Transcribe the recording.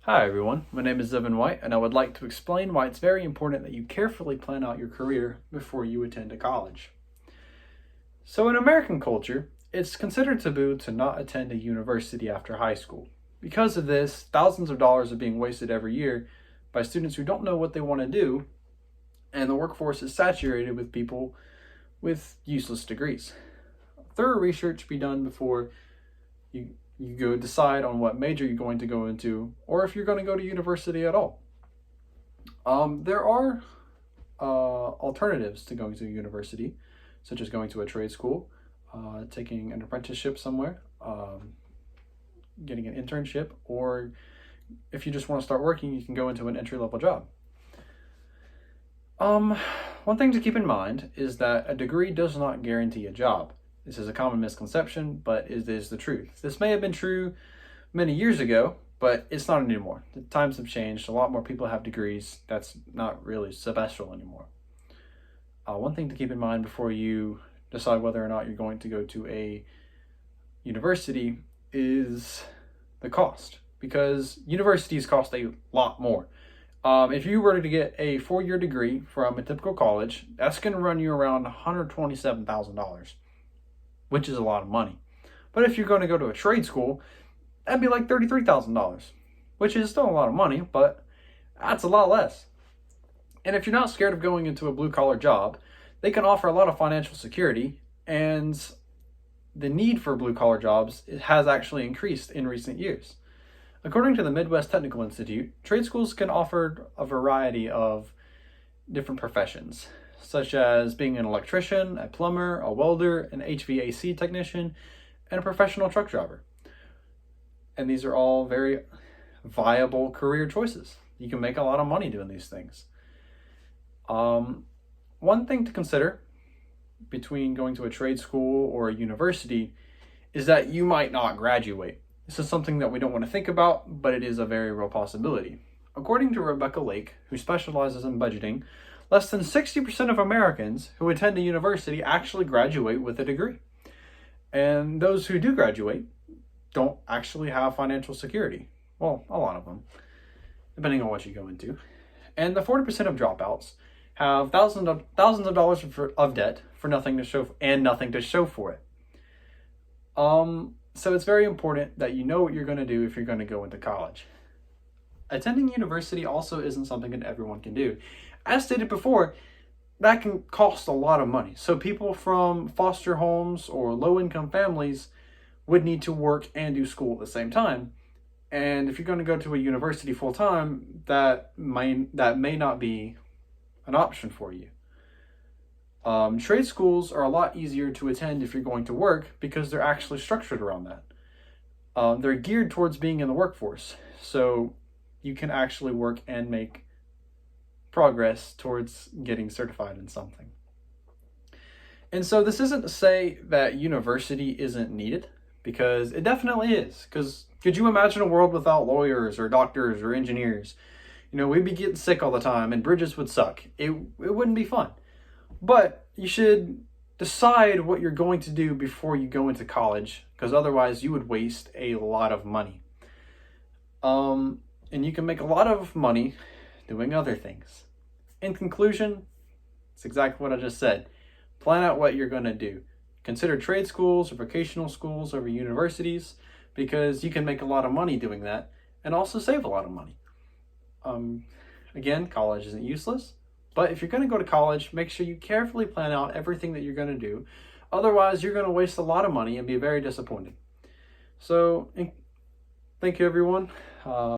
Hi everyone, my name is Evan White and I would like to explain why it's very important that you carefully plan out your career before you attend a college. So in American culture, it's considered taboo to not attend a university after high school. Because of this, thousands of dollars are being wasted every year by students who don't know what they want to do, and the workforce is saturated with people with useless degrees. Thorough research be done before you go decide on what major you're going to go into, or if you're going to go to university at all. There are alternatives to going to university, such as going to a trade school, taking an apprenticeship somewhere, getting an internship, or if you just want to start working, you can go into an entry-level job. One thing to keep in mind is that a degree does not guarantee a job. This is a common misconception, but it is the truth. This may have been true many years ago, but it's not anymore. The times have changed. A lot more people have degrees. That's not really special anymore. One thing to keep in mind before you decide whether or not you're going to go to a university is the cost, because universities cost a lot more. If you were to get a 4-year degree from a typical college, that's going to run you around $127,000, which is a lot of money. But if you're going to go to a trade school, that'd be like $33,000, which is still a lot of money, but that's a lot less. And if you're not scared of going into a blue-collar job, they can offer a lot of financial security, and the need for blue-collar jobs has actually increased in recent years. According to the Midwest Technical Institute, trade schools can offer a variety of different professions, such as being an electrician, a plumber, a welder, an HVAC technician, and a professional truck driver. And these are all very viable career choices. You can make a lot of money doing these things. One thing to consider between going to a trade school or a university is that you might not graduate. This is something that we don't want to think about, but it is a very real possibility. According to Rebecca Lake, who specializes in budgeting, less than 60% of Americans who attend a university actually graduate with a degree. And those who do graduate don't actually have financial security. Well, a lot of them, depending on what you go into. And the 40% of dropouts have thousands of dollars of debt for nothing to show for it. So it's very important that you know what you're going to do if you're going to go into college. Attending university also isn't something that everyone can do. As stated before, that can cost a lot of money. So people from foster homes or low-income families would need to work and do school at the same time. And if you're going to go to a university full-time, that may not be an option for you. Trade schools are a lot easier to attend if you're going to work because they're actually structured around that. They're geared towards being in the workforce, so you can actually work and make progress towards getting certified in something. And so this isn't to say that university isn't needed, because it definitely is. Because could you imagine a world without lawyers or doctors or engineers? We'd be getting sick all the time and bridges would suck. It wouldn't be fun. But you should decide what you're going to do before you go into college, because otherwise you would waste a lot of money. And you can make a lot of money doing other things. In conclusion, it's exactly what I just said. Plan out what you're going to do. Consider trade schools or vocational schools over universities, because you can make a lot of money doing that and also save a lot of money. Again, college isn't useless, but if you're going to go to college, make sure you carefully plan out everything that you're going to do. Otherwise, you're going to waste a lot of money and be very disappointed. So, thank you, everyone.